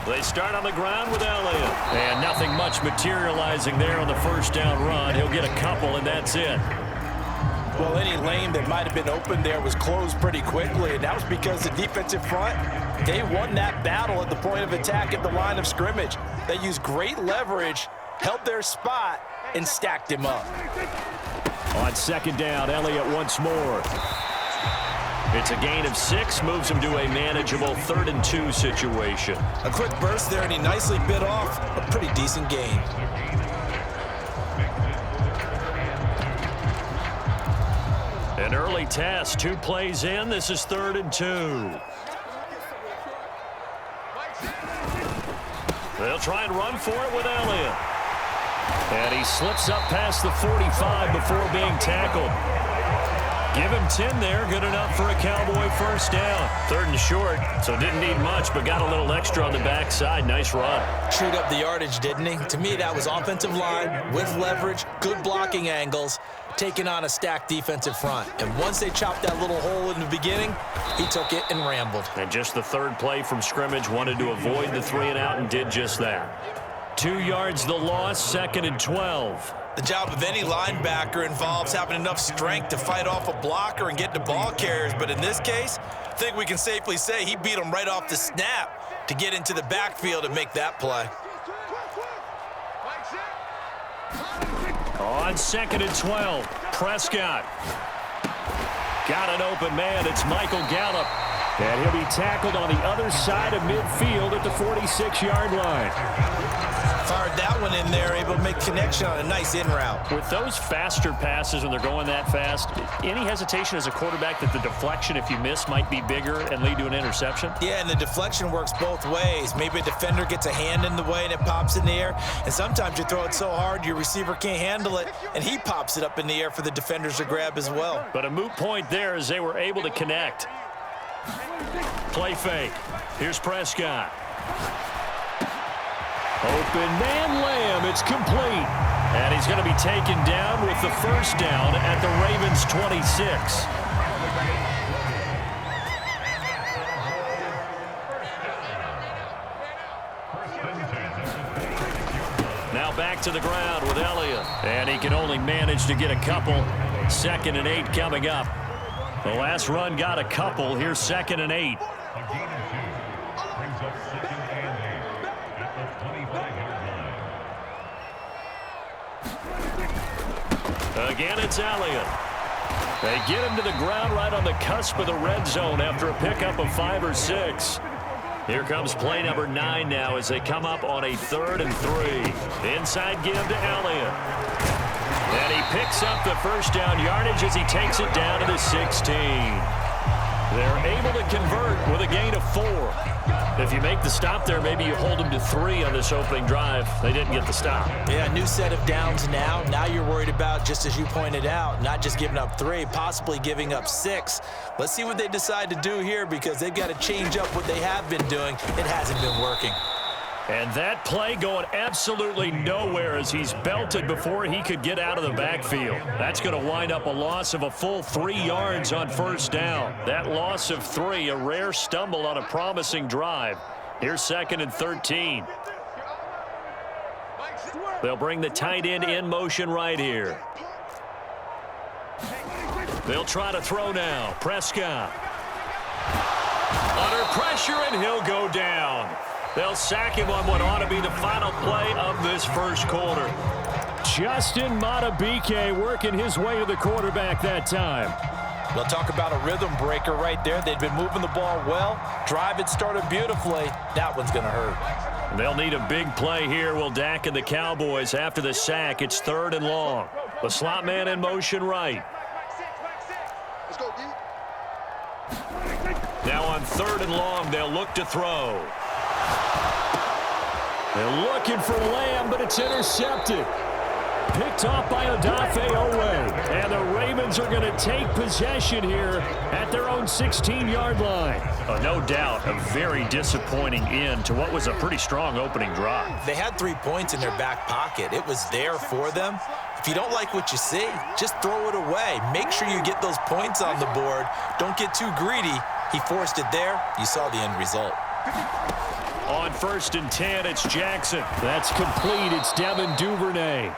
They start on the ground with Elliott. And nothing much materializing there on the first down run. He'll get a couple, and that's it. Well, any lane that might have been open there was closed pretty quickly, and that was because the defensive front, they won that battle at the point of attack at the line of scrimmage. They used great leverage, held their spot, and stacked him up. On second down, Elliott once more. It's a gain of 6, moves him to a manageable 3rd and 2 situation. A quick burst there, and he nicely bit off a pretty decent gain. An early test, 2 plays in. This is 3rd and 2. They'll try and run for it with Elliott. And he slips up past the 45 before being tackled. Give him 10 there, good enough for a Cowboy first down. 3rd and short, so didn't need much, but got a little extra on the backside. Nice run. Chewed up the yardage, didn't he? To me, that was offensive line with leverage, good blocking angles, taking on a stacked defensive front. And once they chopped that little hole in the beginning, he took it and rambled. And just the 3rd play from scrimmage, wanted to avoid the 3 and out and did just that. 2 yards the loss, 2nd and 12. The job of any linebacker involves having enough strength to fight off a blocker and get the ball carriers. But in this case, I think we can safely say he beat him right off the snap to get into the backfield and make that play. On 2nd and 12, Prescott. Got an open man. It's Michael Gallup. And he'll be tackled on the other side of midfield at the 46-yard line. Fired that one in there, able to make connection on a nice in route. With those faster passes when they're going that fast, any hesitation as a quarterback that the deflection, if you miss, might be bigger and lead to an interception? Yeah, and the deflection works both ways. Maybe a defender gets a hand in the way and it pops in the air. And sometimes you throw it so hard your receiver can't handle it, and he pops it up in the air for the defenders to grab as well. But a moot point there as they were able to connect. Play fake. Here's Prescott. Open man Lamb. It's complete. And he's going to be taken down with the first down at the Ravens 26. Now back to the ground with Elliott. And he can only manage to get a couple. 2nd and 8 coming up. The last run got a couple. Here's 2nd and 8. Again, it's Elliott. They get him to the ground right on the cusp of the red zone after a pickup of 5 or 6. Here comes play number 9 now as they come up on a 3rd and 3. Inside give to Elliott. And he picks up the first down yardage as he takes it down to the 16. They're able to convert with a gain of 4. If you make the stop there, maybe you hold them to 3 on this opening drive. They didn't get the stop. Yeah, new set of downs now. Now you're worried about, just as you pointed out, not just giving up 3, possibly giving up 6. Let's see what they decide to do here because they've got to change up what they have been doing. It hasn't been working. And that play going absolutely nowhere as he's belted before he could get out of the backfield. That's going to wind up a loss of a full 3 yards on first down. That loss of 3, a rare stumble on a promising drive. Here's 2nd and 13. They'll bring the tight end in motion right here. They'll try to throw now. Prescott. Under pressure, and he'll go down. They'll sack him on what ought to be the final play of this first quarter. Justin Madubuike working his way to the quarterback that time. We'll talk about a rhythm breaker right there. They've been moving the ball well. Drive had started beautifully. That one's going to hurt. They'll need a big play here. Will Dak and the Cowboys after the sack. It's 3rd and long. The slot man in motion right. Now on 3rd and long, they'll look to throw. They're looking for Lamb, but it's intercepted. Picked off by Odafe Owe. And the Ravens are going to take possession here at their own 16-yard line. No doubt a very disappointing end to what was a pretty strong opening drive. They had 3 points in their back pocket. It was there for them. If you don't like what you see, just throw it away. Make sure you get those points on the board. Don't get too greedy. He forced it there. You saw the end result. On 1st and 10, it's Jackson. That's complete. It's Devin Duvernay.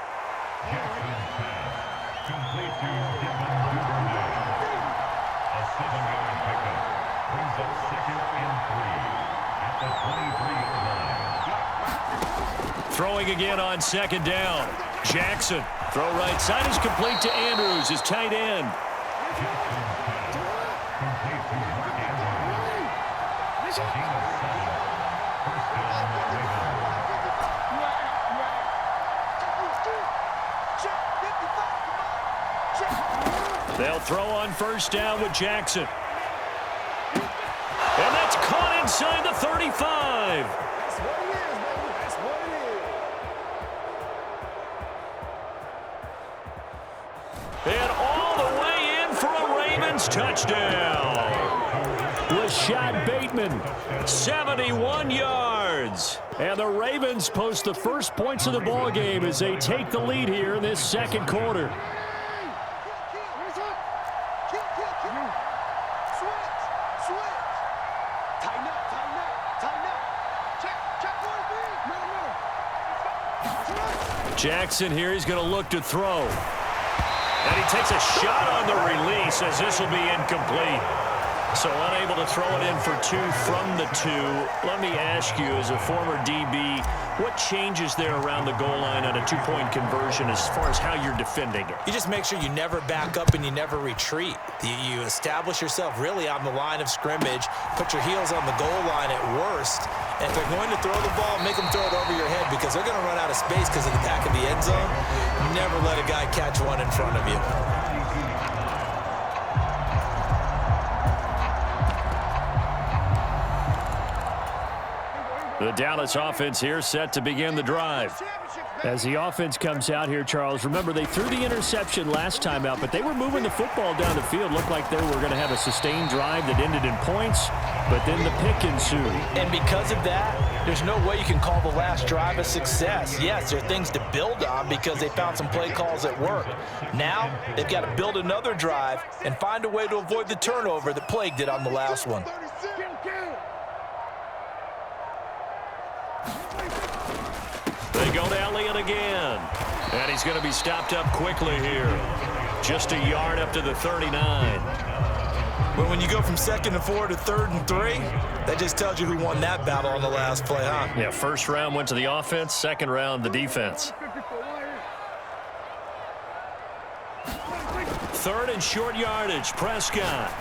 Throwing again on 2nd down. Jackson. Throw right side is complete to Andrews, his tight end. They'll throw on 1st down with Jackson. And that's caught inside the 35. And all the way in for a Ravens touchdown. Rashad Bateman, 71 yards. And the Ravens post the first points of the ball game as they take the lead here in this 2nd quarter. Jackson here, he's going to look to throw. And he takes a shot on the release as this will be incomplete. So unable to throw it in for 2 from the 2. Let me ask you, as a former DB, what changes there around the goal line on a 2-point conversion as far as how you're defending it? You just make sure you never back up and you never retreat. You establish yourself really on the line of scrimmage, put your heels on the goal line at worst. And if they're going to throw the ball, make them throw it over your head because they're going to run out of space because of the back of the end zone. Never let a guy catch one in front of you. The Dallas offense here set to begin the drive. As the offense comes out here, Charles, remember they threw the interception last time out, but they were moving the football down the field. Looked like they were going to have a sustained drive that ended in points, but then the pick ensued. And because of that, there's no way you can call the last drive a success. Yes, there are things to build on because they found some play calls that work. Now, they've got to build another drive and find a way to avoid the turnover that plagued it on the last one. They go to Elliott again. And he's going to be stopped up quickly here. Just a yard up to the 39. But when you go from 2nd and 4 to 3rd and 3, that just tells you who won that battle on the last play, huh? Yeah, 1st round went to the offense, 2nd round the defense. 3rd and short yardage, Prescott.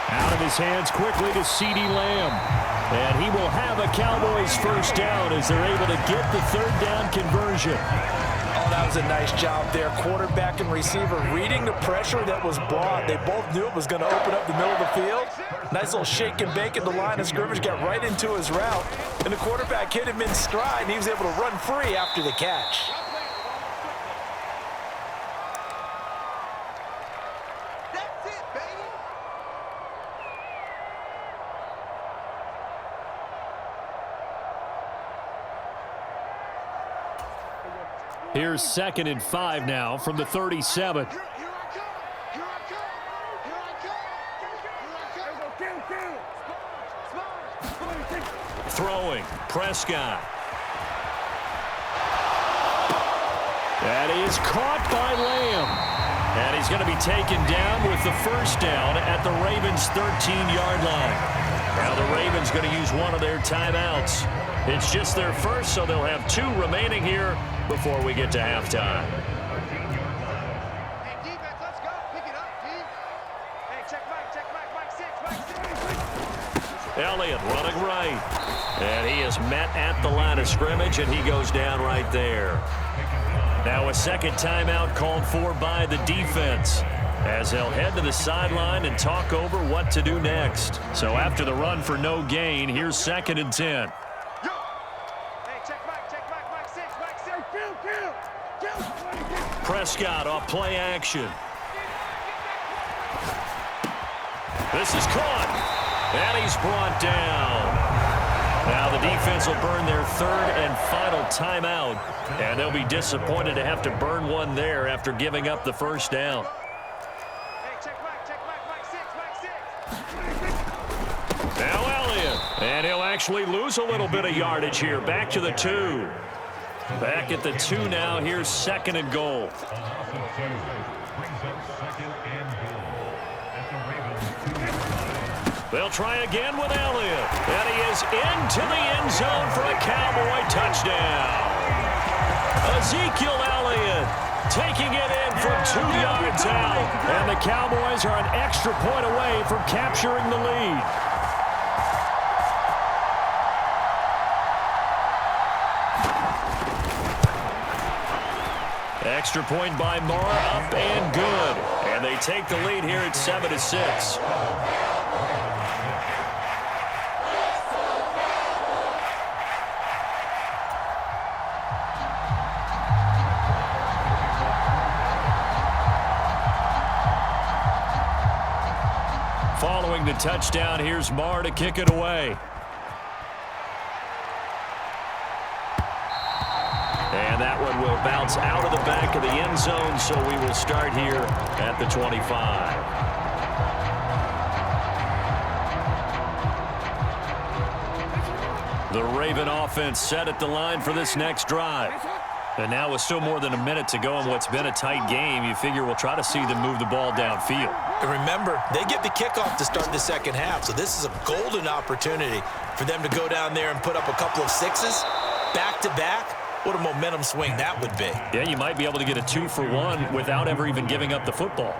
Out of his hands quickly to CeeDee Lamb. And he will have a Cowboys 1st down as they're able to get the 3rd down conversion. Oh, that was a nice job there. Quarterback and receiver reading the pressure that was brought. They both knew it was going to open up the middle of the field. Nice little shake and bake at the line of scrimmage, got right into his route. And the quarterback hit him in stride, and he was able to run free after the catch. Here's 2nd and 5 now from the 37. Throwing, Prescott. That is caught by Lamb. And he's going to be taken down with the 1st down at the Ravens' 13-yard line. Now the Ravens going to use one of their timeouts. It's just their first, so they'll have 2 remaining here before we get to halftime. Hey, defense, let's go. Pick it up, D. Hey, check Mike 6. Elliott running right. And he is met at the line of scrimmage, and he goes down right there. Now a 2nd timeout called for by the defense as they'll head to the sideline and talk over what to do next. So after the run for no gain, here's 2nd and 10. Prescott off play action. This is caught. And he's brought down. Now the defense will burn their 3rd and final timeout. And they'll be disappointed to have to burn one there after giving up the 1st down. Now Elliott. And he'll actually lose a little bit of yardage here. Back to the 2. Back at the 2 now. Here's 2nd and goal. They'll try again with Elliott. And he is into the end zone for a Cowboy touchdown. Ezekiel Elliott taking it in from 2 yards out. And the Cowboys are an extra point away from capturing the lead. Extra point by Marr, up and good. And they take the lead here at 7-6. Following the touchdown, here's Marr to kick it away. And that one will bounce out of the back of the end zone, so we will start here at the 25. The Raven offense set at the line for this next drive. And now with still more than a minute to go in what's been a tight game, you figure we'll try to see them move the ball downfield. And remember, they get the kickoff to start the second half, so this is a golden opportunity for them to go down there and put up a couple of 6s back-to-back. What a momentum swing that would be. Yeah, you might be able to get a 2-for-1 without ever even giving up the football.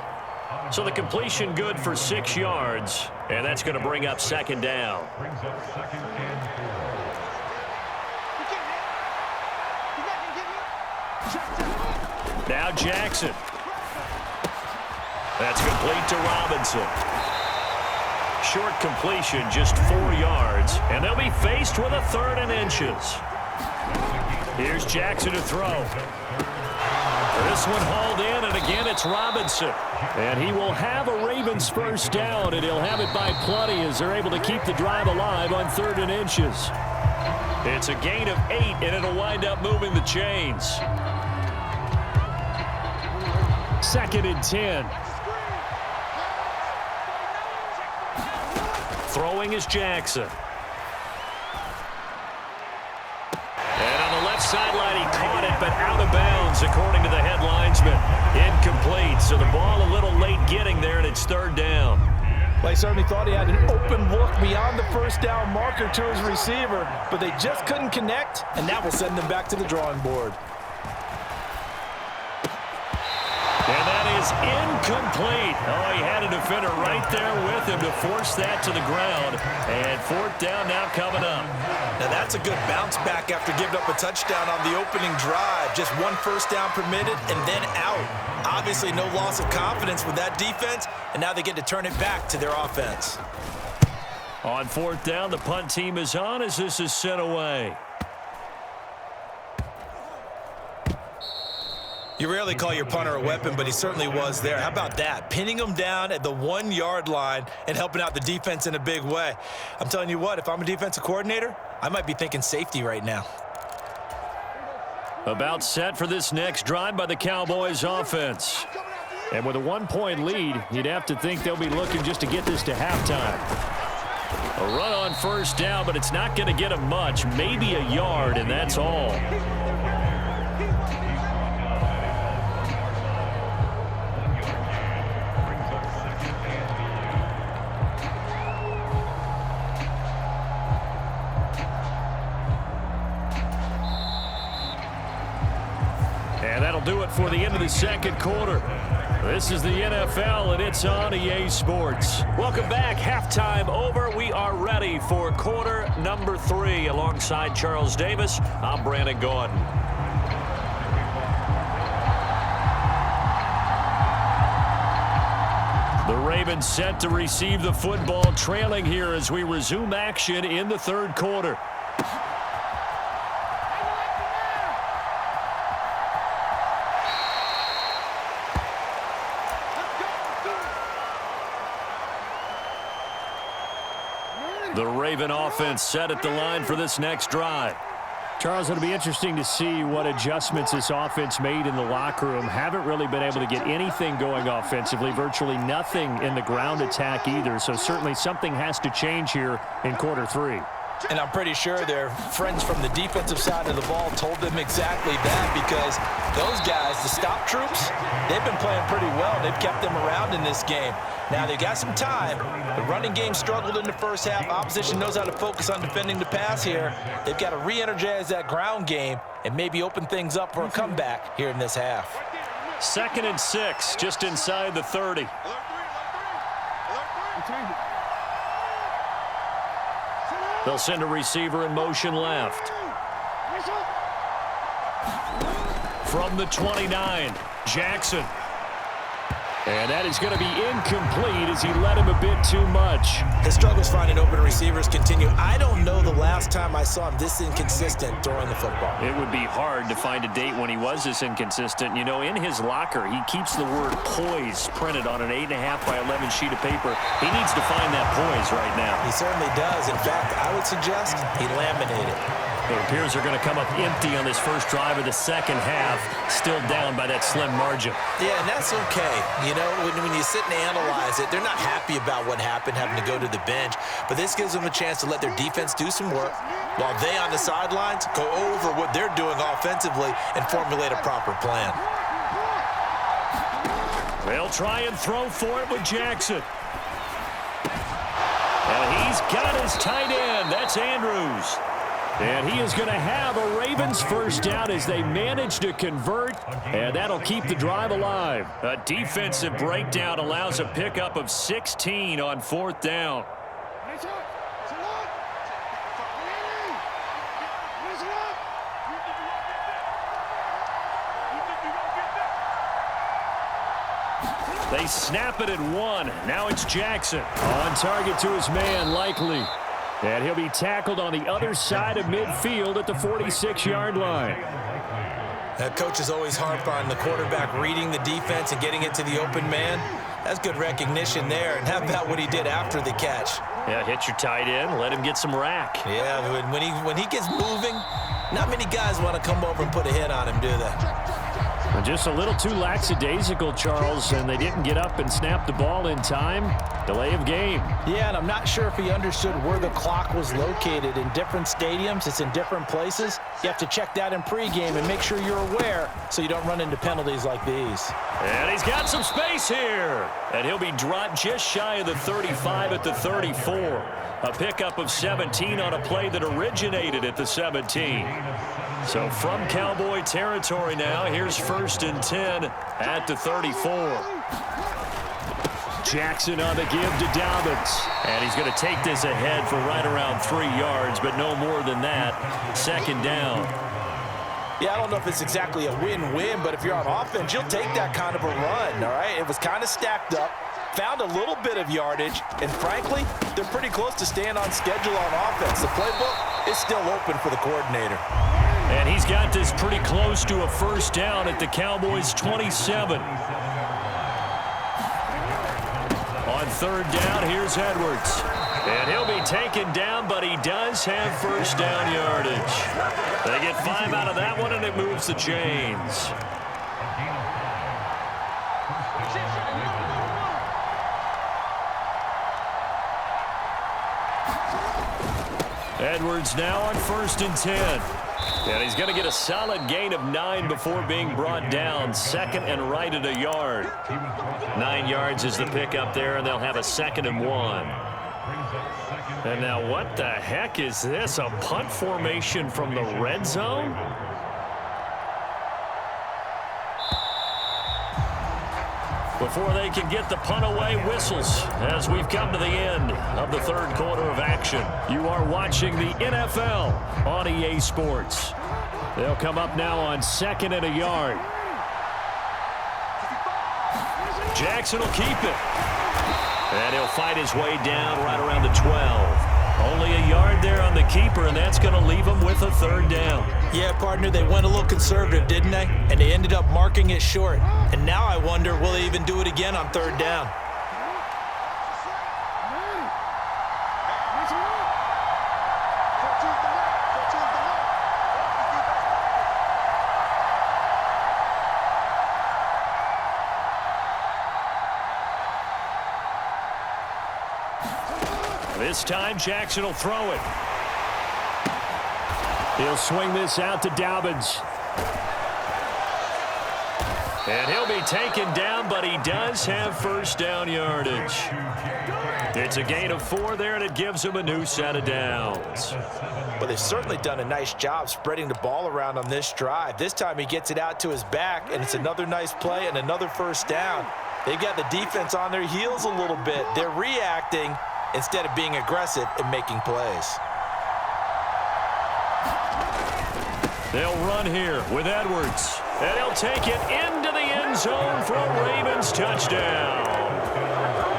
So the completion good for 6 yards, and that's going to bring up 2nd down. Now Jackson. That's complete to Robinson. Short completion, just 4 yards, and they'll be faced with a 3rd and inches. Here's Jackson to throw. This one hauled in, and again it's Robinson. And he will have a Ravens first down, and he'll have it by plenty as they're able to keep the drive alive on 3rd and inches. It's a gain of 8, and it'll wind up moving the chains. 2nd and 10. Throwing is Jackson. And on the left sideline, he caught it, but out of bounds, according to the head linesman. Incomplete, so the ball a little late getting there, and it's 3rd down. Well, he certainly thought he had an open look beyond the first down marker to his receiver, but they just couldn't connect, and that will send them back to the drawing board. And that is incomplete. Oh, he had a defender right there with him to force that to the ground. And 4th down now coming up. Now that's a good bounce back after giving up a touchdown on the opening drive. Just 1 first down permitted and then out. Obviously no loss of confidence with that defense, and now they get to turn it back to their offense. On 4th down, the punt team is on as this is sent away. You rarely call your punter a weapon, but he certainly was there. How about that? Pinning him down at the 1-yard line and helping out the defense in a big way. I'm telling you what, if I'm a defensive coordinator, I might be thinking safety right now. About set for this next drive by the Cowboys offense. And with a 1-point lead, you'd have to think they'll be looking just to get this to halftime. A run on 1st down, but it's not going to get them much. Maybe a yard, and that's all. And that'll do it for the end of the 2nd quarter. This is the NFL, and it's on EA Sports. Welcome back. Halftime over. We are ready for quarter number 3. Alongside Charles Davis, I'm Brandon Gordon. The Ravens set to receive the football, trailing here as we resume action in the 3rd quarter. The Raven offense set at the line for this next drive. Charles, it'll be interesting to see what adjustments this offense made in the locker room. Haven't really been able to get anything going offensively, virtually nothing in the ground attack either. So certainly something has to change here in quarter 3. And I'm pretty sure their friends from the defensive side of the ball told them exactly that, because those guys, the stop troops, they've been playing pretty well. They've kept them around in this game. Now, they've got some time. The running game struggled in the first half. Opposition knows how to focus on defending the pass here. They've got to re-energize that ground game and maybe open things up for a comeback here in this half. 2nd and 6, just inside the 30. They'll send a receiver in motion left. From the 29, Jackson. And that is going to be incomplete as he led him a bit too much. His struggles finding open receivers continue. I don't know the last time I saw him this inconsistent throwing the football. It would be hard to find a date when he was this inconsistent. You know, in his locker, he keeps the word poise printed on an 8.5 by 11 sheet of paper. He needs to find that poise right now. He certainly does. In fact, I would suggest he laminated. It appears they're going to come up empty on this first drive of the second half, still down by that slim margin. Yeah, and that's okay. You know, when you sit and analyze it, they're not happy about what happened, having to go to the bench. But this gives them a chance to let their defense do some work while they on the sidelines go over what they're doing offensively and formulate a proper plan. They'll try and throw for it with Jackson. And he's got his tight end. That's Andrews. And he is going to have a Ravens first down as they manage to convert, and that'll keep the drive alive. A defensive breakdown allows a pickup of 16 on 4th down. They snap it at 1. Now it's Jackson. On target to his man, Likely. And he'll be tackled on the other side of midfield at the 46-yard line. That coach is always harp on the quarterback reading the defense and getting it to the open man. That's good recognition there. And how about what he did after the catch? Yeah, hit your tight end, let him get some rack. Yeah, when he gets moving, not many guys want to come over and put a hit on him, do they? Just a little too lackadaisical, Charles, and they didn't get up and snap the ball in time. Delay of game. Yeah, and I'm not sure if he understood where the clock was located. In different stadiums, it's in different places. You have to check that in pregame and make sure you're aware so you don't run into penalties like these. And he's got some space here. And he'll be dropped just shy of the 35 at the 34. A pickup of 17 on a play that originated at the 17. So from Cowboy territory now, here's 1st and 10 at the 34. Jackson on the give to Dobbins. And he's going to take this ahead for right around 3 yards, but no more than that. 2nd down. Yeah, I don't know if it's exactly a win-win, but if you're on offense, you'll take that kind of a run, all right? It was kind of stacked up, found a little bit of yardage, and frankly, they're pretty close to staying on schedule on offense. The playbook is still open for the coordinator. And he's got this pretty close to a first down at the Cowboys' 27. On 3rd down, here's Edwards. And he'll be taken down, but he does have first down yardage. They get 5 out of that one, and it moves the chains. Edwards now on 1st and 10. And he's going to get a solid gain of 9 before being brought down. 2nd and right at a yard. 9 yards is the pickup there, and they'll have a 2nd and 1. And now what the heck is this? A punt formation from the red zone? Before they can get the punt away, whistles as we've come to the end of the 3rd quarter of action. You are watching the NFL on EA Sports. They'll come up now on 2nd and a yard. Jackson will keep it. And he'll fight his way down right around the 12. Only a yard there on the keeper, and that's going to leave him with a 3rd down. Yeah, partner, they went a little conservative, didn't they? And they ended up marking it short. And now I wonder, will they even do it again on 3rd down? This time, Jackson will throw it. He'll swing this out to Dobbins. And he'll be taken down, but he does have first down yardage. It's a gain of 4 there, and it gives him a new set of downs. But they've certainly done a nice job spreading the ball around on this drive. This time he gets it out to his back, and it's another nice play and another first down. They've got the defense on their heels a little bit. They're reacting instead of being aggressive and making plays. They'll run here with Edwards. And he'll take it into the end zone for a Ravens touchdown.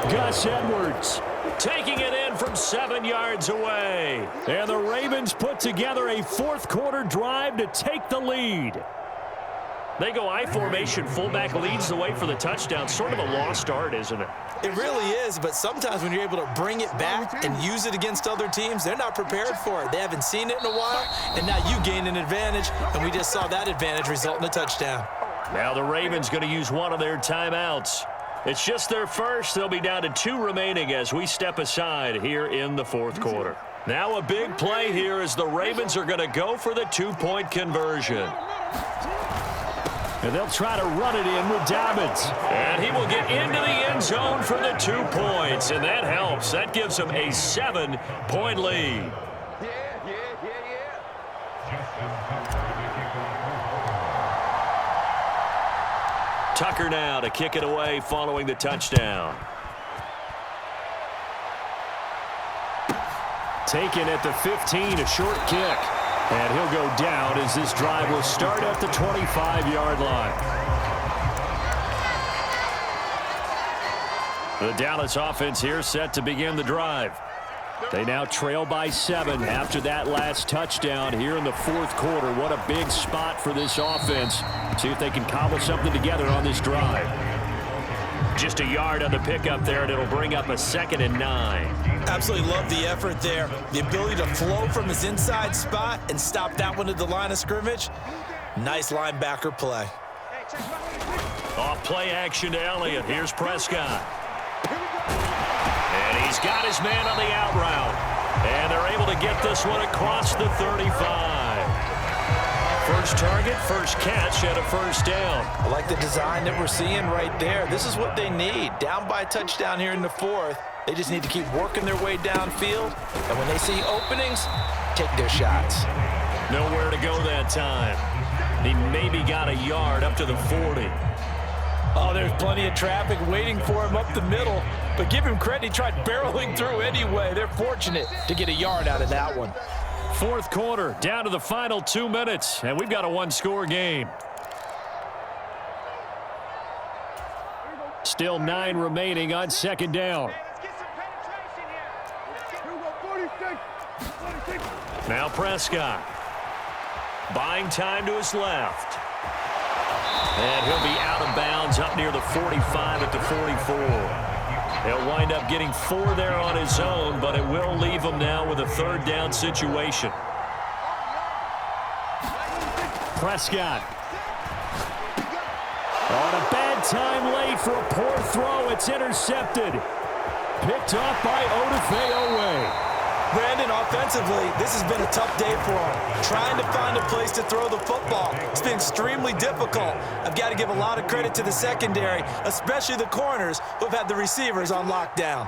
Gus Edwards taking it in from 7 yards away. And the Ravens put together a fourth-quarter drive to take the lead. They go I formation. Fullback leads the way for the touchdown. Sort of a lost art, isn't it? It really is, but sometimes when you're able to bring it back and use it against other teams, they're not prepared for it. They haven't seen it in a while, and now you gain an advantage, and we just saw that advantage result in a touchdown. Now the Ravens going to use one of their timeouts. It's just their first. They'll be down to 2 remaining as we step aside here in the fourth quarter. Now a big play here as the Ravens are going to go for the 2-point conversion. And they'll try to run it in with Dobbins. And he will get into the end zone for the 2 points. And that helps. That gives him a 7-point lead. Tucker now to kick it away following the touchdown. Taken at the 15, a short kick. And he'll go down as this drive will start at the 25-yard line. The Dallas offense here set to begin the drive. They now trail by 7 after that last touchdown here in the fourth quarter. What a big spot for this offense. See if they can cobble something together on this drive. Just a yard on the pickup there, and it'll bring up a 2nd and 9. Absolutely love the effort there. The ability to flow from his inside spot and stop that one at the line of scrimmage. Nice linebacker play. Off play action to Elliott. Here's Prescott. And he's got his man on the out route. And they're able to get this one across the 35. First target, first catch, and a first down. I like the design that we're seeing right there. This is what they need. Down by a touchdown here in the fourth. They just need to keep working their way downfield. And when they see openings, take their shots. Nowhere to go that time. He maybe got a yard up to the 40. Oh, there's plenty of traffic waiting for him up the middle. But give him credit, he tried barreling through anyway. They're fortunate to get a yard out of that one. Fourth quarter, down to the final 2 minutes, and we've got a 1-score game. Still 9 remaining on second down. Now Prescott. Buying time to his left. And he'll be out of bounds up near the 45 at the 44. He'll wind up getting 4 there on his own, but it will leave him now with a 3rd down situation. Prescott. On a bad time late for a poor throw. It's intercepted. Picked off by Odafe. Brandon, offensively, this has been a tough day for him. Trying to find a place to throw the football. It's been extremely difficult. I've got to give a lot of credit to the secondary, especially the corners who have had the receivers on lockdown.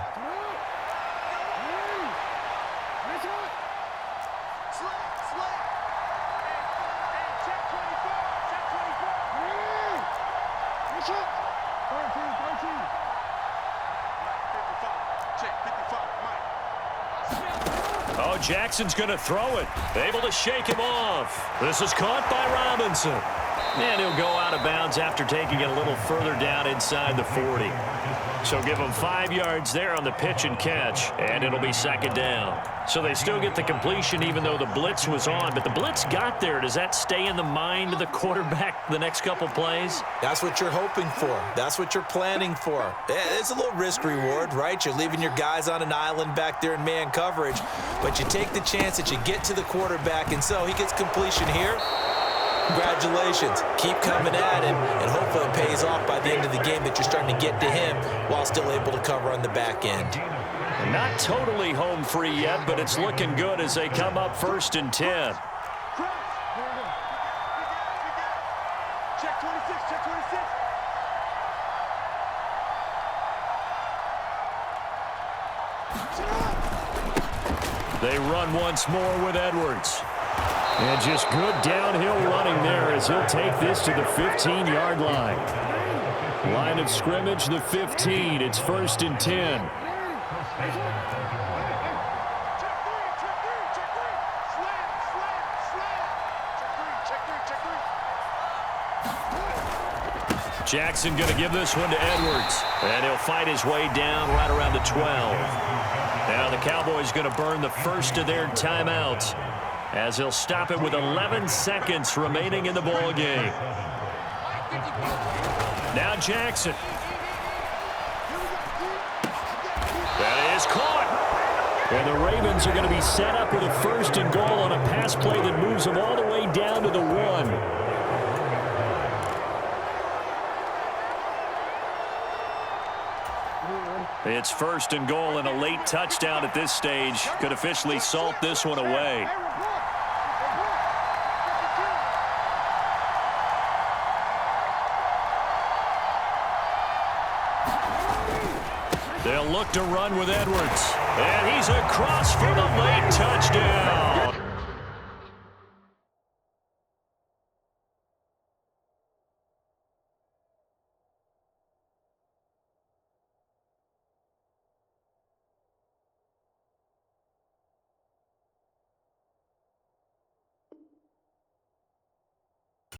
Oh, Jackson's going to throw it. Able to shake him off. This is caught by Robinson. And he'll go out of bounds after taking it a little further down inside the 40. So give him 5 yards there on the pitch and catch, and it'll be 2nd down. So they still get the completion even though the blitz was on. But the blitz got there. Does that stay in the mind of the quarterback the next couple plays? That's what you're hoping for. That's what you're planning for. It's a little risk reward, right? You're leaving your guys on an island back there in man coverage, but you take the chance that you get to the quarterback, and so he gets completion here. Congratulations. Keep coming at him, and hopefully it pays off by the end of the game that you're starting to get to him while still able to cover on the back end. Not totally home free yet, but it's looking good as they come up 1st and 10. Check 26, check 26. They run once more with Edwards. And just good downhill running there as he'll take this to the 15-yard line. Line of scrimmage, the 15. It's 1st and 10. Jackson going to give this one to Edwards. And he'll fight his way down right around the 12. Now the Cowboys going to burn the first of their timeouts as he'll stop it with 11 seconds remaining in the ball game. Now Jackson. That is caught. And the Ravens are going to be set up with a 1st and goal on a pass play that moves them all the way down to the 1. It's 1st and goal, and a late touchdown at this stage could officially salt this one away. They'll look to run with Edwards. And he's across for the late touchdown.